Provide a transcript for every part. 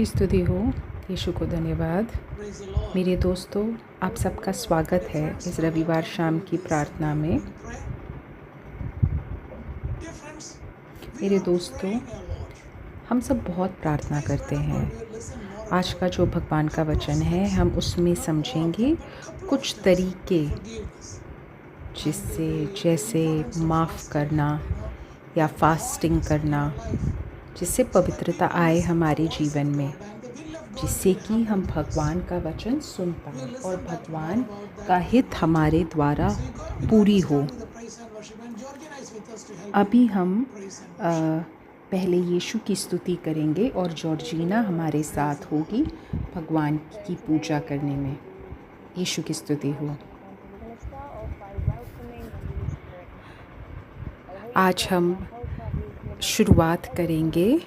की स्तुति हो, यीशु को धन्यवाद। मेरे दोस्तों, आप सबका स्वागत है इस रविवार शाम की प्रार्थना में। मेरे दोस्तों, हम सब बहुत प्रार्थना करते हैं। आज का जो भगवान का वचन है, हम उसमें समझेंगे कुछ तरीके जैसे माफ़ करना या फास्टिंग करना, जिससे पवित्रता आए हमारे जीवन में, जिससे कि हम भगवान का वचन सुन पाएँ और भगवान का हित हमारे द्वारा पूरी हो। अभी हम पहले यीशु की स्तुति करेंगे और जॉर्जिना हमारे साथ होगी भगवान की पूजा करने में। यीशु की स्तुति हो। आज हम शुरुआत करेंगे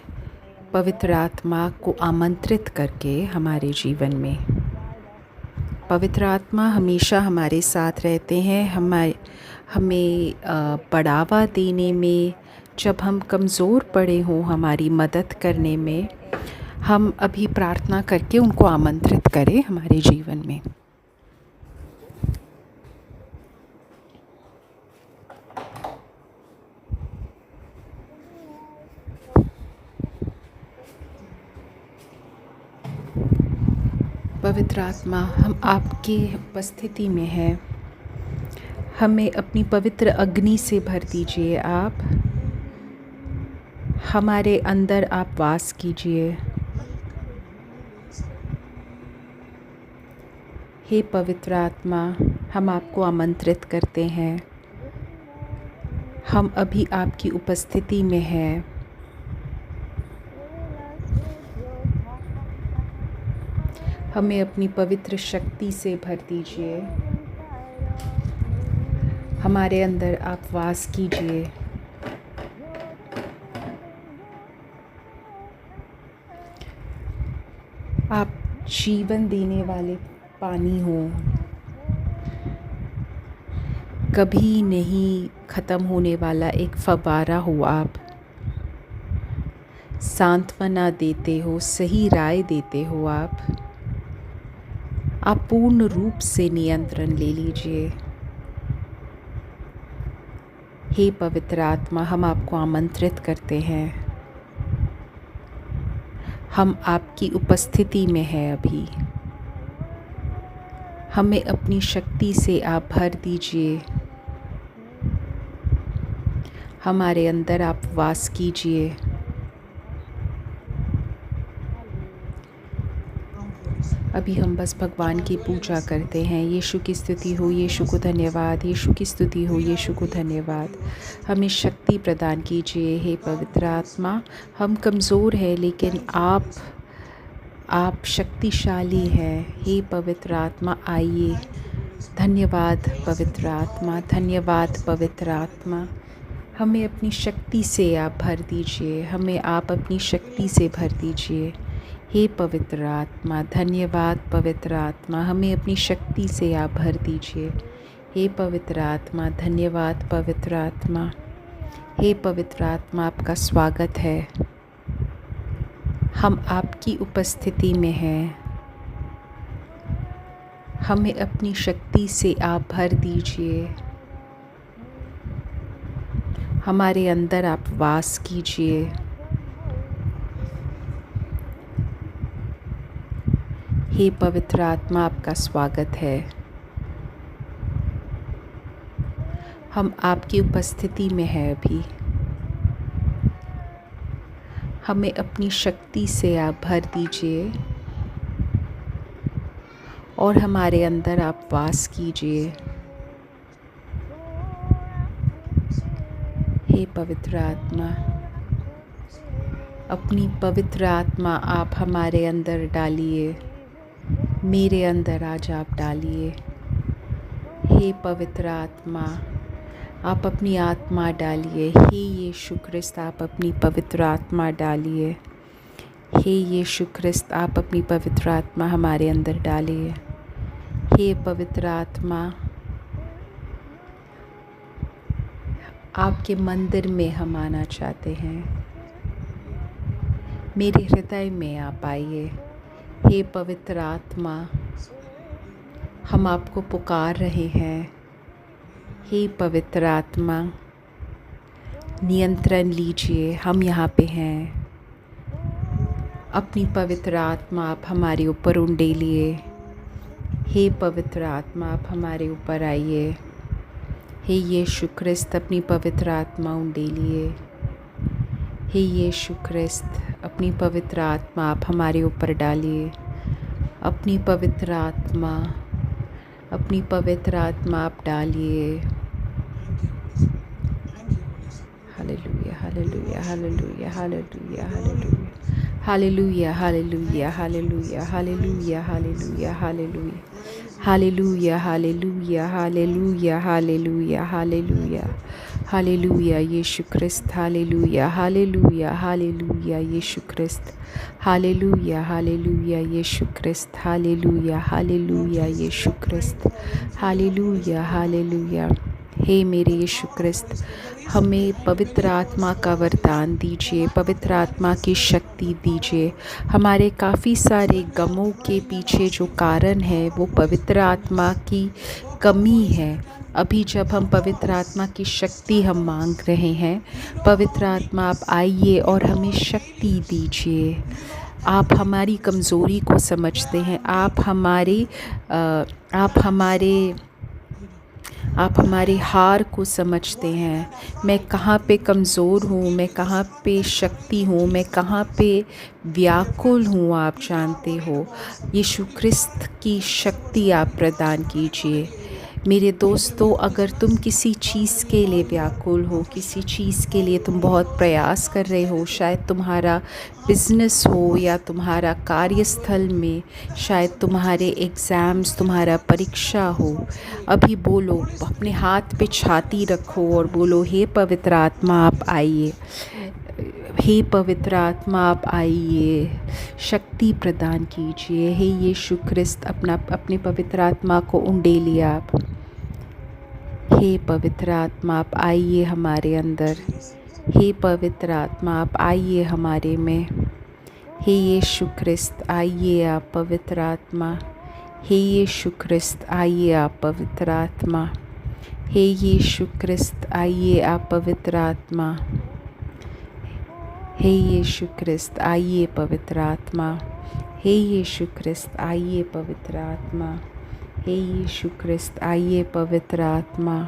पवित्र आत्मा को आमंत्रित करके हमारे जीवन में। पवित्र आत्मा हमेशा हमारे साथ रहते हैं, हमें बढ़ावा देने में, जब हम कमज़ोर पड़े हों हमारी मदद करने में। हम अभी प्रार्थना करके उनको आमंत्रित करें हमारे जीवन में। पवित्र आत्मा, हम आपकी उपस्थिति में हैं। हमें अपनी पवित्र अग्नि से भर दीजिए। आप हमारे अंदर आप वास कीजिए। हे पवित्र आत्मा, हम आपको आमंत्रित करते हैं। हम अभी आपकी उपस्थिति में हैं। हमें अपनी पवित्र शक्ति से भर दीजिए। हमारे अंदर आप वास कीजिए। आप जीवन देने वाले पानी हो, कभी नहीं ख़त्म होने वाला एक फव्वारा हो। आप सांत्वना देते हो, सही राय देते हो। आप पूर्ण रूप से नियंत्रण ले लीजिए। हे पवित्र आत्मा, हम आपको आमंत्रित करते हैं। हम आपकी उपस्थिति में हैं अभी। हमें अपनी शक्ति से आप भर दीजिए। हमारे अंदर आप वास कीजिए। अभी हम बस भगवान की पूजा करते हैं। यीशु की स्तुति हो, यीशु को धन्यवाद। यीशु की स्तुति हो, यीशु को धन्यवाद। हमें शक्ति प्रदान कीजिए हे पवित्र आत्मा। हम कमज़ोर हैं, लेकिन आप शक्तिशाली हैं। हे पवित्र आत्मा, आइए। धन्यवाद पवित्र आत्मा, धन्यवाद पवित्र आत्मा। हमें अपनी शक्ति से आप भर दीजिए। हमें आप अपनी शक्ति से भर दीजिए हे पवित्र आत्मा। धन्यवाद पवित्र आत्मा, हमें अपनी शक्ति से आप भर दीजिए हे पवित्र आत्मा। धन्यवाद पवित्र आत्मा। हे पवित्र आत्मा, आपका स्वागत है। हम आपकी उपस्थिति में हैं। हमें अपनी शक्ति से आप भर दीजिए। हमारे अंदर आप वास कीजिए। हे पवित्र आत्मा, आपका स्वागत है। हम आपकी उपस्थिति में हैं अभी। हमें अपनी शक्ति से आप भर दीजिए और हमारे अंदर आप वास कीजिए। हे पवित्र आत्मा, अपनी पवित्र आत्मा आप हमारे अंदर डालिए। मेरे अंदर आज आप डालिए। हे पवित्र आत्मा, आप अपनी आत्मा डालिए। हे यीशु ख्रिस्त, आप अपनी पवित्र आत्मा डालिए। हे यीशु ख्रिस्त, आप अपनी पवित्र आत्मा हमारे अंदर डालिए। हे पवित्र आत्मा, आपके मंदिर में हम आना चाहते हैं। मेरे हृदय में आप आइए। हे पवित्र आत्मा, हम आपको पुकार रहे हैं। हे पवित्र आत्मा, नियंत्रण लीजिए, हम यहाँ पे हैं। अपनी पवित्र आत्मा आप हमारे ऊपर उंडेलिए। हे पवित्र आत्मा, आप हमारे ऊपर आइए। हे यीशु ख्रिस्त, अपनी पवित्र आत्मा उंडेलिए। हे यीशु ख्रिस्त, अपनी पवित्र आत्मा आप हमारे ऊपर डालिए। अपनी पवित्र आत्मा आप डालिए। हालेलुया, हालेलुया, हालेलुया, हालेलुया, हालेलुया, हालेलुया, हालेलुया, हालेलुया, हालेलुया, हालेलुया, हालेलुया, हालेलुया, हालेलुया, हालेलुया, हालेलुया, हालेलुया, यीशु ख्रिस्त, हालेलुया, हालेलुया, हालेलुया, यीशु ख्रिस्त, हालेलुया, हालेलुया, यीशु ख्रिस्त, हालेलुया, हालेलुया, यीशु ख्रिस्त, हालेलुया, हालेलुया। हे मेरे यीशु ख्रिस्त, हमें पवित्र आत्मा का वरदान दीजिए, पवित्र आत्मा की शक्ति दीजिए। हमारे काफ़ी सारे गमों के पीछे जो कारण है वो पवित्र आत्मा की कमी है। अभी जब हम पवित्र आत्मा की शक्ति हम मांग रहे हैं, पवित्र आत्मा आप आइए और हमें शक्ति दीजिए। आप हमारी कमज़ोरी को समझते हैं। आप हमारे हार को समझते हैं। मैं कहाँ पे कमज़ोर हूँ, मैं कहाँ पे शक्ति हूँ, मैं कहाँ पे व्याकुल हूँ, आप जानते हो। यीशु ख्रिस्त की शक्ति आप प्रदान कीजिए। मेरे दोस्तों, अगर तुम किसी चीज़ के लिए व्याकुल हो, किसी चीज़ के लिए तुम बहुत प्रयास कर रहे हो, शायद तुम्हारा बिज़नेस हो या तुम्हारा कार्यस्थल में, शायद तुम्हारे एग्ज़ाम्स, तुम्हारा परीक्षा हो, अभी बोलो, अपने हाथ पे छाती रखो और बोलो, हे पवित्र आत्मा आप आइए। हे पवित्र आत्मा आप आइए, शक्ति प्रदान कीजिए। हे यीशु ख्रिस्त, अपने पवित्र आत्मा को उंडेलिए आप। हे पवित्र आत्मा आप आइए हमारे अंदर। हे पवित्र आत्मा आप आइए हमारे में। हे यीशु ख्रिस्त आइए आप पवित्र आत्मा। हे यीशु ख्रिस्त आइए आप पवित्र आत्मा। हे यीशु ख्रिस्त आइए आप पवित्र आत्मा। हे यीशु ख्रिस्त आइए पवित्र आत्मा। हे यीशु ख्रिस्त आइए पवित्र आत्मा। हे यीशु ख्रिस्त आइए पवित्र आत्मा।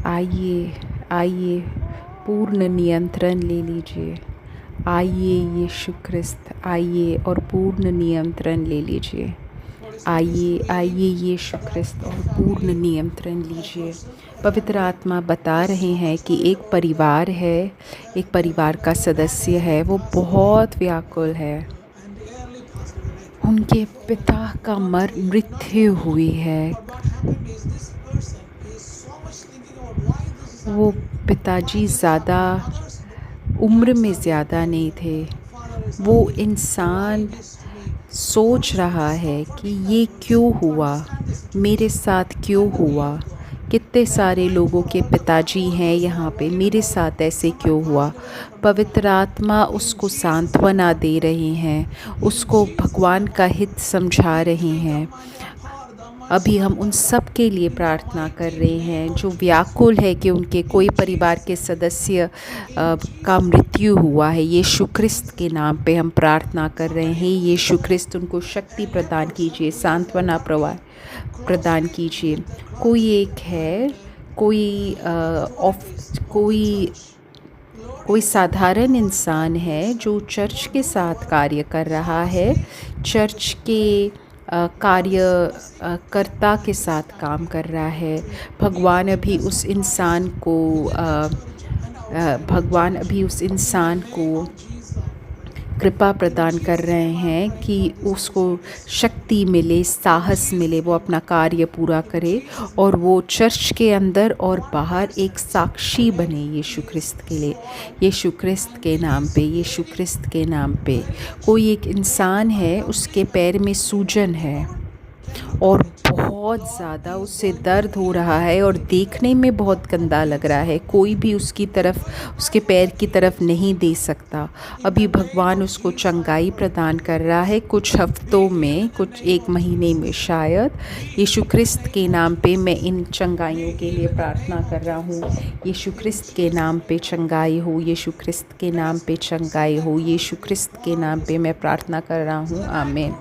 आइए, आइए, पूर्ण नियंत्रण ले लीजिए। आइए यीशु ख्रिस्त, आइए और पूर्ण नियंत्रण ले लीजिए। आइए, आइए यीशु ख्रिस्त और पूर्ण नियंत्रण लीजिए। पवित्र आत्मा बता रहे हैं कि एक परिवार है, एक परिवार का सदस्य है, वो बहुत व्याकुल है। उनके पिता का मृत्यु हुई है। वो पिताजी ज़्यादा उम्र में ज़्यादा नहीं थे। वो इंसान सोच रहा है कि ये क्यों हुआ, मेरे साथ क्यों हुआ। कितने सारे लोगों के पिताजी हैं यहाँ पे, मेरे साथ ऐसे क्यों हुआ। पवित्र आत्मा उसको सांत्वना दे रहे हैं, उसको भगवान का हित समझा रहे हैं। अभी हम उन सब के लिए प्रार्थना कर रहे हैं जो व्याकुल है कि उनके कोई परिवार के सदस्य का मृत्यु हुआ है। यीशु ख्रिस्त के नाम पे हम प्रार्थना कर रहे हैं। यीशु ख्रिस्त उनको शक्ति प्रदान कीजिए, सांत्वना प्रदान कीजिए। कोई एक है, कोई साधारण इंसान है जो चर्च के साथ कार्य कर रहा है, चर्च के कार्यकर्ता के साथ काम कर रहा है। भगवान अभी उस इंसान को कृपा प्रदान कर रहे हैं कि उसको शक्ति मिले, साहस मिले, वो अपना कार्य पूरा करे और वो चर्च के अंदर और बाहर एक साक्षी बने यीशु ख्रिस्त के लिए। यीशु ख्रिस्त के नाम पे, यीशु ख्रिस्त के नाम पे। कोई एक इंसान है, उसके पैर में सूजन है, और बहुत ज़्यादा उससे दर्द हो रहा है और देखने में बहुत गंदा लग रहा है। कोई भी उसकी तरफ, उसके पैर की तरफ नहीं दे सकता। अभी भगवान उसको चंगाई प्रदान कर रहा है, कुछ हफ्तों में, कुछ 1 महीने में शायद। यीशु ख्रिस्त के नाम पे मैं इन चंगाइयों के लिए प्रार्थना कर रहा हूँ। यीशु ख्रिस्त के नाम पे चंगाई हो, यीशु ख्रिस्त के नाम पे चंगाई हो, यीशु ख्रिस्त के नाम पे मैं प्रार्थना कर रहा हूँ। आमीन।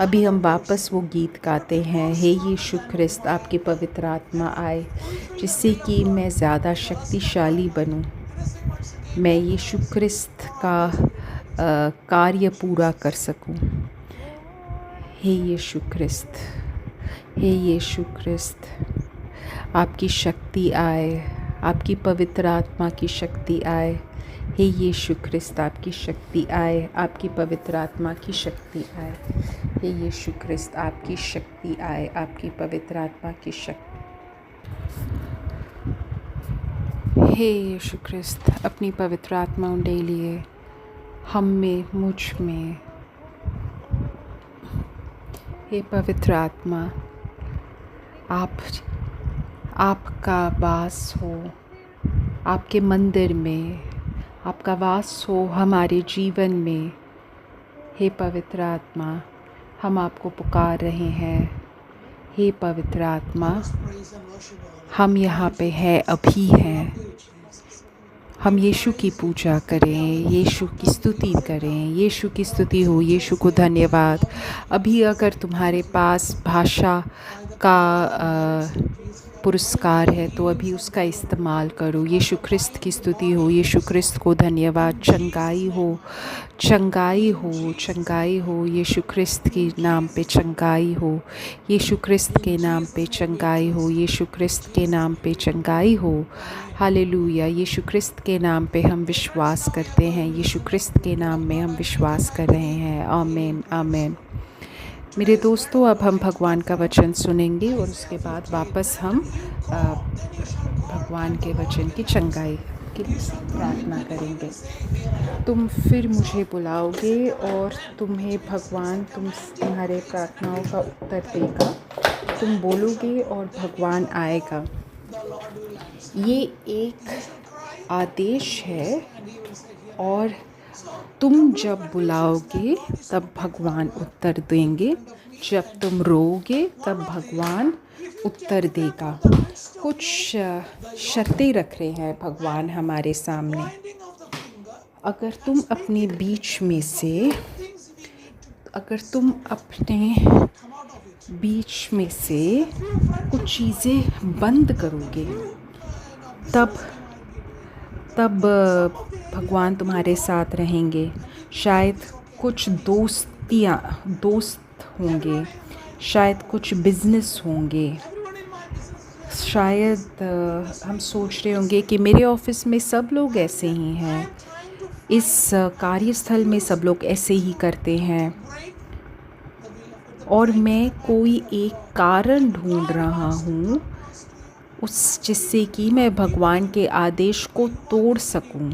अभी हम वापस वो गीत गाते हैं, हे यीशु ख्रिस्त आपकी पवित्र आत्मा आए, जिससे कि मैं ज़्यादा शक्तिशाली बनूं, मैं यीशु ख्रिस्त का कार्य पूरा कर सकूं। हे यीशु ख्रिस्त, हे यीशु ख्रिस्त आपकी शक्ति आए, आपकी पवित्र आत्मा की शक्ति आए। हे यीशु ख्रिस्त आपकी शक्ति आए, आपकी पवित्र आत्मा की शक्ति आए। हे यीशु ख्रिस्त आपकी शक्ति आए, आपकी पवित्र आत्मा की शक्ति। हे यीशु ख्रिस्त अपनी पवित्र आत्मा उंडेलिए हम में, मुझ में। हे पवित्र आत्मा, आपका वास हो, आपके मंदिर में आपका वास हो हमारे जीवन में। हे पवित्र आत्मा, हम आपको पुकार रहे हैं। हे पवित्र आत्मा, हम यहाँ पे हैं, अभी हैं। हम यीशु की पूजा करें, यीशु की स्तुति करें। यीशु की स्तुति हो, यीशु को धन्यवाद। अभी अगर तुम्हारे पास भाषा का पुरस्कार है तो अभी उसका इस्तेमाल करो। यीशु ख्रिस्त की स्तुति हो, यीशु ख्रिस्त को धन्यवाद। चंगाई हो, चंगाई हो, चंगाई हो, यीशु ख्रिस्त के नाम पे चंगाई हो, यीशु ख्रिस्त के नाम पे चंगाई हो, यीशु ख्रिस्त के नाम पे चंगाई हो। हालेलुया। यीशु ख्रिस्त के नाम पे हम विश्वास करते हैं, यीशु ख्रिस्त के नाम में हम विश्वास कर रहे हैं। आमीन, आमीन। मेरे दोस्तों, अब हम भगवान का वचन सुनेंगे और उसके बाद वापस हम भगवान के वचन की चंगाई की प्रार्थना करेंगे। तुम फिर मुझे बुलाओगे और तुम्हें भगवान तुम्हारे प्रार्थनाओं का उत्तर देगा। तुम बोलोगे और भगवान आएगा। ये एक आदेश है और तुम जब बुलाओगे तब भगवान उत्तर देंगे, जब तुम रोओगे तब भगवान उत्तर देगा। कुछ शर्तें रख रहे हैं भगवान हमारे सामने। अगर तुम अपने बीच में से कुछ चीज़ें बंद करोगे तब भगवान तुम्हारे साथ रहेंगे। शायद कुछ दोस्त होंगे, शायद कुछ बिज़नेस होंगे, शायद हम सोच रहे होंगे कि मेरे ऑफिस में सब लोग ऐसे ही हैं, इस कार्यस्थल में सब लोग ऐसे ही करते हैं और मैं कोई एक कारण ढूंढ रहा हूँ जिससे कि मैं भगवान के आदेश को तोड़ सकूं।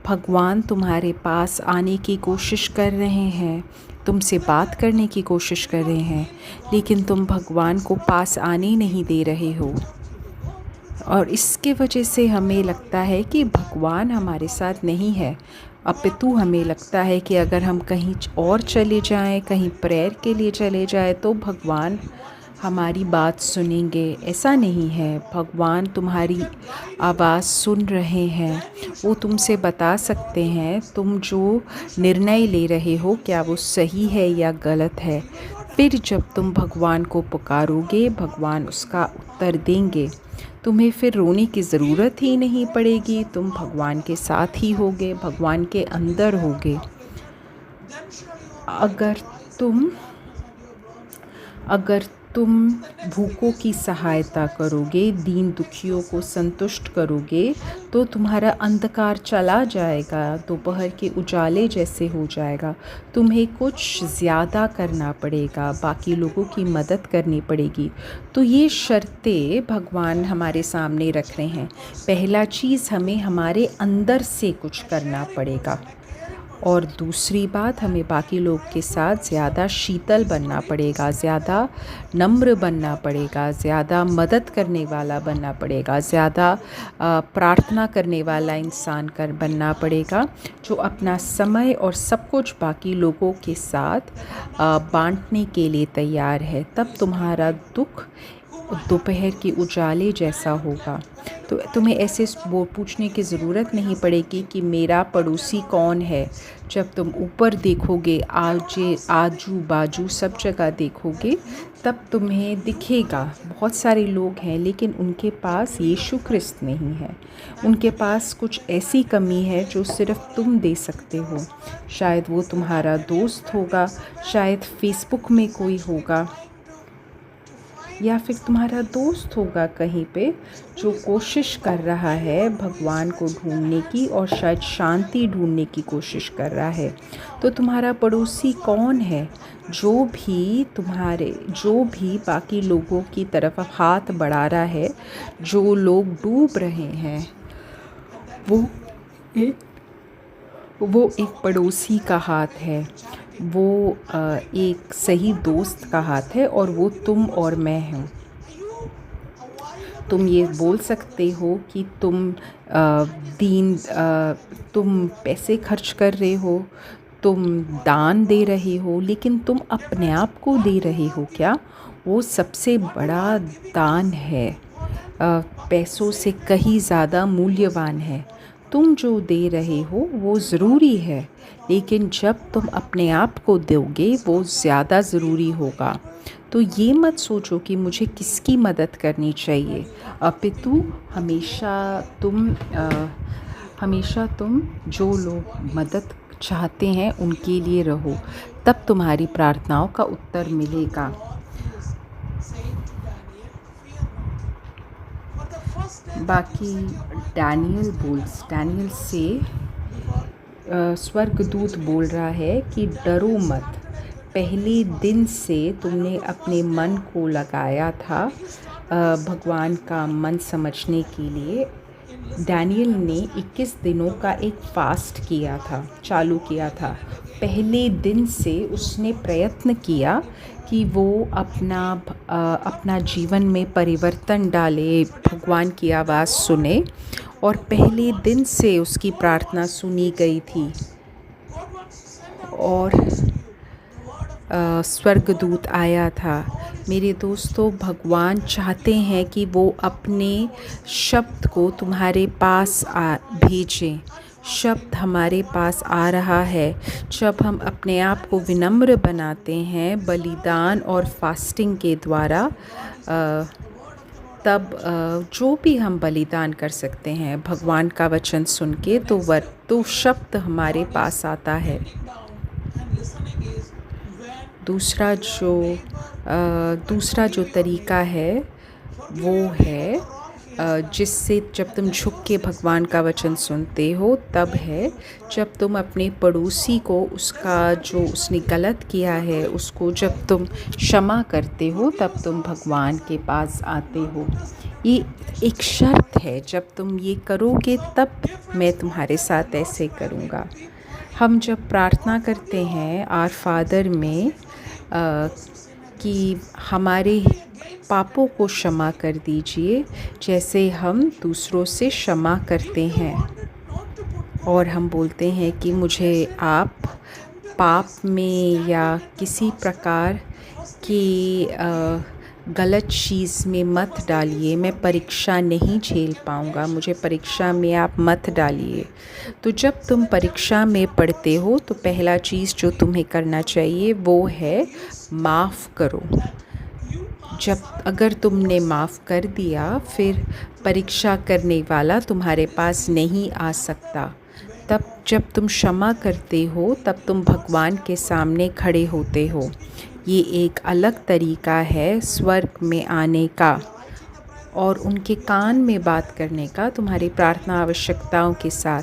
भगवान तुम्हारे पास आने की कोशिश कर रहे हैं, तुमसे बात करने की कोशिश कर रहे हैं, लेकिन तुम भगवान को पास आने नहीं दे रहे हो। और इसके वजह से हमें लगता है कि भगवान हमारे साथ नहीं है। अपितु हमें लगता है कि अगर हम कहीं और चले जाएं, कहीं प्रेयर के लिए चले जाएं तो भगवान हमारी बात सुनेंगे। ऐसा नहीं है। भगवान तुम्हारी आवाज़ सुन रहे हैं, वो तुमसे बता सकते हैं तुम जो निर्णय ले रहे हो क्या वो सही है या गलत है। फिर जब तुम भगवान को पुकारोगे, भगवान उसका उत्तर देंगे। तुम्हें फिर रोने की ज़रूरत ही नहीं पड़ेगी। तुम भगवान के साथ ही होगे, भगवान के अंदर होगे। अगर तुम भूखों की सहायता करोगे, दीन दुखियों को संतुष्ट करोगे तो तुम्हारा अंधकार चला जाएगा, दोपहर के उजाले जैसे हो जाएगा। तुम्हें कुछ ज़्यादा करना पड़ेगा, बाकी लोगों की मदद करनी पड़ेगी। तो ये शर्तें भगवान हमारे सामने रख रहे हैं। पहला चीज़, हमें हमारे अंदर से कुछ करना पड़ेगा। और दूसरी बात, हमें बाकी लोग के साथ ज़्यादा शीतल बनना पड़ेगा, ज़्यादा नम्र बनना पड़ेगा, ज़्यादा मदद करने वाला बनना पड़ेगा, ज़्यादा प्रार्थना करने वाला इंसान कर बनना पड़ेगा, जो अपना समय और सब कुछ बाकी लोगों के साथ बांटने के लिए तैयार है। तब तुम्हारा दुख दोपहर के उजाले जैसा होगा। तो तुम्हें ऐसे वो पूछने की ज़रूरत नहीं पड़ेगी कि मेरा पड़ोसी कौन है। जब तुम ऊपर देखोगे, आजू बाजू सब जगह देखोगे, तब तुम्हें दिखेगा बहुत सारे लोग हैं लेकिन उनके पास यीशु ख्रिस्त नहीं है। उनके पास कुछ ऐसी कमी है जो सिर्फ़ तुम दे सकते हो। शायद वो तुम्हारा दोस्त होगा, शायद फ़ेसबुक में कोई होगा, या फिर तुम्हारा दोस्त होगा कहीं पे जो कोशिश कर रहा है भगवान को ढूंढने की और शायद शांति ढूंढने की कोशिश कर रहा है। तो तुम्हारा पड़ोसी कौन है जो भी बाकी लोगों की तरफ हाथ बढ़ा रहा है, जो लोग डूब रहे हैं, वो एक पड़ोसी का हाथ है, वो एक सही दोस्त का हाथ है, और वो तुम और मैं हूँ। तुम ये बोल सकते हो कि तुम पैसे खर्च कर रहे हो, तुम दान दे रहे हो, लेकिन तुम अपने आप को दे रहे हो क्या? वो सबसे बड़ा दान है, पैसों से कहीं ज़्यादा मूल्यवान है। तुम जो दे रहे हो वो ज़रूरी है, लेकिन जब तुम अपने आप को दोगे वो ज़्यादा ज़रूरी होगा। तो ये मत सोचो कि मुझे किसकी मदद करनी चाहिए, अपितु हमेशा तुम जो लोग मदद चाहते हैं उनके लिए रहो, तब तुम्हारी प्रार्थनाओं का उत्तर मिलेगा। बाकी डैनियल से स्वर्गदूत बोल रहा है कि डरो मत। पहले दिन से तुमने अपने मन को लगाया था भगवान का मन समझने के लिए। डैनियल ने 21 दिनों का एक फास्ट चालू किया था। पहले दिन से उसने प्रयत्न किया कि वो अपना जीवन में परिवर्तन डाले, भगवान की आवाज़ सुने, और पहले दिन से उसकी प्रार्थना सुनी गई थी। और स्वर्गदूत आया था। मेरे दोस्तों, भगवान चाहते हैं कि वो अपने शब्द को तुम्हारे पास भेजें। शब्द हमारे पास आ रहा है जब हम अपने आप को विनम्र बनाते हैं बलिदान और फास्टिंग के द्वारा। तब जो भी हम बलिदान कर सकते हैं भगवान का वचन सुन के, तो शब्द हमारे पास आता है। दूसरा जो तरीका है वो है जिससे जब तुम झुक के भगवान का वचन सुनते हो, तब है जब तुम अपने पड़ोसी को उसका जो उसने गलत किया है उसको जब तुम क्षमा करते हो, तब तुम भगवान के पास आते हो। ये एक शर्त है, जब तुम ये करोगे तब मैं तुम्हारे साथ ऐसे करूँगा। हम जब प्रार्थना करते हैं आवर फादर में कि हमारे पापों को क्षमा कर दीजिए जैसे हम दूसरों से क्षमा करते हैं, और हम बोलते हैं कि मुझे आप पाप में या किसी प्रकार की गलत चीज़ में मत डालिए, मैं परीक्षा नहीं झेल पाऊँगा, मुझे परीक्षा में आप मत डालिए। तो जब तुम परीक्षा में पढ़ते हो तो पहला चीज़ जो तुम्हें करना चाहिए वो है माफ़ करो। अगर तुमने माफ़ कर दिया, फिर परीक्षा करने वाला तुम्हारे पास नहीं आ सकता। तब जब तुम क्षमा करते हो तब तुम भगवान के सामने खड़े होते हो। ये एक अलग तरीका है स्वर्ग में आने का और उनके कान में बात करने का, तुम्हारी प्रार्थना आवश्यकताओं के साथ।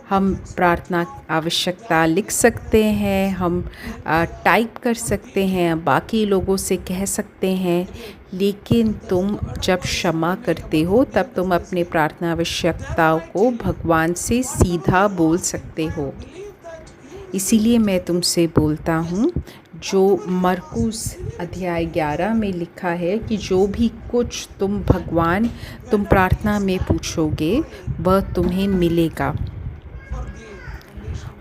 हम प्रार्थना आवश्यकता लिख सकते हैं, हम टाइप कर सकते हैं, बाकी लोगों से कह सकते हैं, लेकिन तुम जब क्षमा करते हो तब तुम अपने प्रार्थना आवश्यकताओं को भगवान से सीधा बोल सकते हो। इसीलिए मैं तुमसे बोलता हूँ, जो मरकुस अध्याय 11 में लिखा है कि जो भी कुछ तुम प्रार्थना में पूछोगे वह तुम्हें मिलेगा।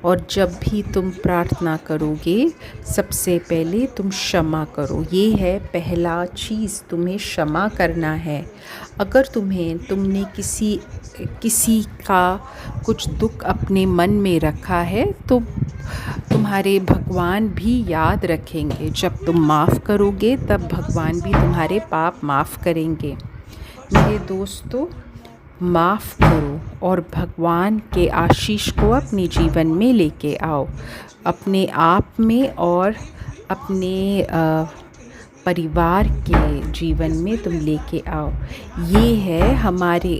और जब भी तुम प्रार्थना करोगे सबसे पहले तुम क्षमा करो। ये है पहला चीज़, तुम्हें क्षमा करना है। अगर तुमने किसी का कुछ दुख अपने मन में रखा है तो तुम्हारे भगवान भी याद रखेंगे। जब तुम माफ़ करोगे तब भगवान भी तुम्हारे पाप माफ़ करेंगे। मेरे दोस्तों, माफ़ करो और भगवान के आशीष को अपने जीवन में लेके आओ, अपने आप में और अपने परिवार के जीवन में तुम लेके आओ। ये है हमारे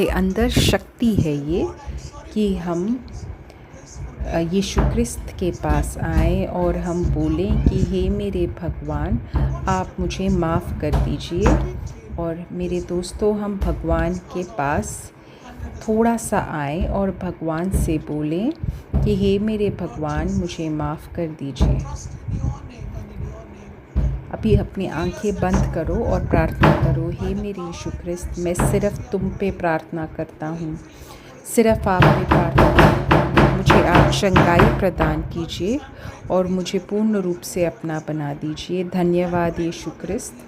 अंदर शक्ति है ये, कि हम यीशु ख्रिस्त के पास आएँ और हम बोलें कि हे मेरे भगवान, आप मुझे माफ़ कर दीजिए। और मेरे दोस्तों, हम भगवान के पास थोड़ा सा आएँ और भगवान से बोलें कि हे मेरे भगवान, मुझे माफ़ कर दीजिए। अभी अपनी आंखें बंद करो और प्रार्थना करो। हे मेरे यीशु ख्रिस्त, मैं सिर्फ़ तुम पे प्रार्थना करता हूँ, सिर्फ़ आप पे प्रार्थना करता हूँ। मुझे आप चंगाई प्रदान कीजिए और मुझे पूर्ण रूप से अपना बना दीजिए। धन्यवाद यीशु ख्रिस्त।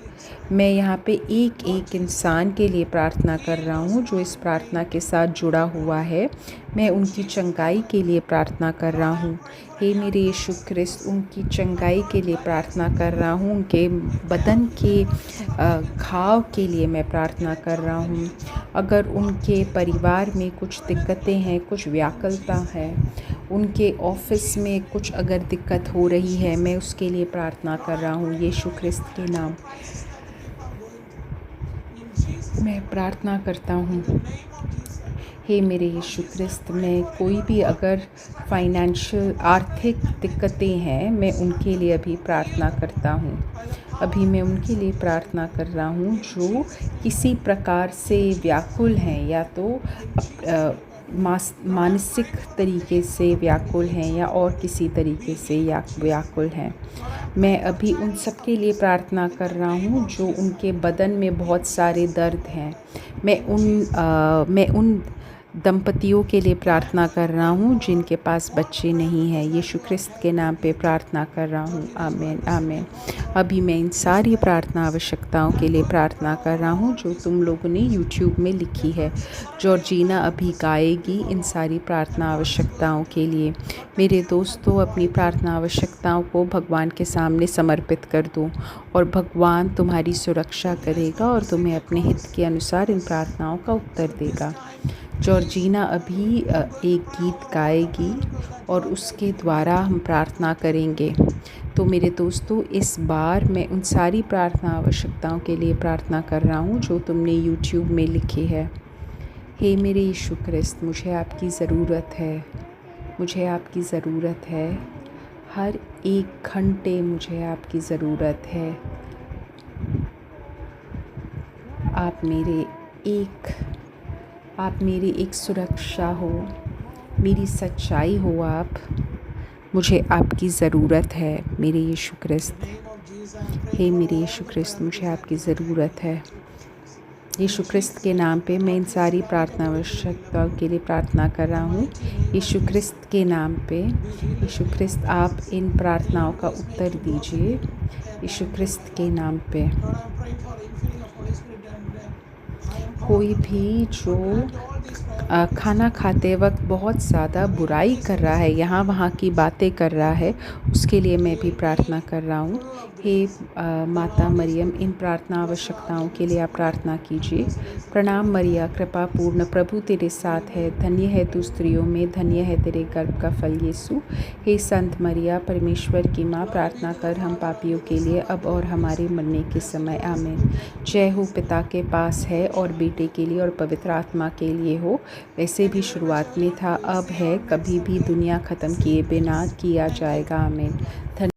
मैं यहाँ पे एक एक इंसान के लिए प्रार्थना कर रहा हूँ जो इस प्रार्थना के साथ जुड़ा हुआ है। मैं उनकी चंगाई के लिए प्रार्थना कर रहा हूँ। हे मेरे यीशु ख्रिस्त, उनकी चंगाई के लिए प्रार्थना कर रहा हूँ। उनके बदन के घाव के लिए मैं प्रार्थना कर रहा हूँ। अगर उनके परिवार में कुछ दिक्कतें हैं, कुछ व्याकुलता है, उनके ऑफिस में कुछ अगर दिक्कत हो रही है, मैं उसके लिए प्रार्थना कर रहा हूँ। यीशु ख्रिस्त के नाम मैं प्रार्थना करता हूँ। हे मेरे यीशु ख्रिस्त, मैं कोई भी अगर फाइनेंशियल आर्थिक दिक्कतें हैं, मैं उनके लिए अभी प्रार्थना करता हूँ। अभी मैं उनके लिए प्रार्थना कर रहा हूँ जो किसी प्रकार से व्याकुल हैं, या तो मानसिक तरीके से व्याकुल हैं या और किसी तरीके से व्याकुल हैं। मैं अभी उन सब के लिए प्रार्थना कर रहा हूँ जो उनके बदन में बहुत सारे दर्द हैं। मैं उन दंपतियों के लिए प्रार्थना कर रहा हूँ जिनके पास बच्चे नहीं हैं। यीशु ख्रिस्त के नाम पे प्रार्थना कर रहा हूँ। आमीन आमीन। अभी मैं इन सारी प्रार्थना आवश्यकताओं के लिए प्रार्थना कर रहा हूँ जो तुम लोगों ने यूट्यूब में लिखी है। जॉर्जीना अभी गाएगी इन सारी प्रार्थना आवश्यकताओं के लिए। मेरे दोस्तों, अपनी प्रार्थना आवश्यकताओं को भगवान के सामने समर्पित कर दो और भगवान तुम्हारी सुरक्षा करेगा और तुम्हें अपने हित के अनुसार इन प्रार्थनाओं का उत्तर देगा। जॉर्जीना अभी एक गीत गाएगी और उसके द्वारा हम प्रार्थना करेंगे। तो मेरे दोस्तों, इस बार मैं उन सारी प्रार्थना आवश्यकताओं के लिए प्रार्थना कर रहा हूँ जो तुमने यूट्यूब में लिखी है। हे मेरे यीशु ख्रिस्त, मुझे आपकी ज़रूरत है, मुझे आपकी ज़रूरत है। हर एक घंटे मुझे आपकी ज़रूरत है। आप मेरी एक सुरक्षा हो, मेरी सच्चाई हो। मुझे आपकी ज़रूरत है मेरे यीशु ख्रिस्त। हे मेरे यीशु ख्रिस्त, मुझे आपकी ज़रूरत है। यीशु ख्रिस्त के नाम पे मैं इन सारी प्रार्थना आवश्यकताओं के लिए प्रार्थना कर रहा हूँ। यीशु ख्रिस्त के नाम पे, यीशु ख्रिस्त, आप इन प्रार्थनाओं का उत्तर दीजिए। यीशु ख्रिस्त के नाम पे कोई भी जो खाना खाते वक्त बहुत ज़्यादा बुराई कर रहा है, यहाँ वहाँ की बातें कर रहा है, उसके लिए मैं भी प्रार्थना कर रहा हूँ। हे माता मरियम, इन प्रार्थना आवश्यकताओं के लिए आप प्रार्थना कीजिए। प्रणाम मरिया, कृपा पूर्ण, प्रभु तेरे साथ है, धन्य है तू स्त्रियों में, धन्य है तेरे गर्भ का फल यीशु। हे संत मरिया, परमेश्वर की माँ, प्रार्थना कर हम पापियों के लिए, अब और हमारे मरने के समय। आमीन। जय हो पिता के पास है और बेटे के लिए और पवित्र आत्मा के लिए हो, वैसे भी शुरुआत में था, अब है, कभी भी दुनिया ख़त्म किए बिना किया जाएगा। आमीन।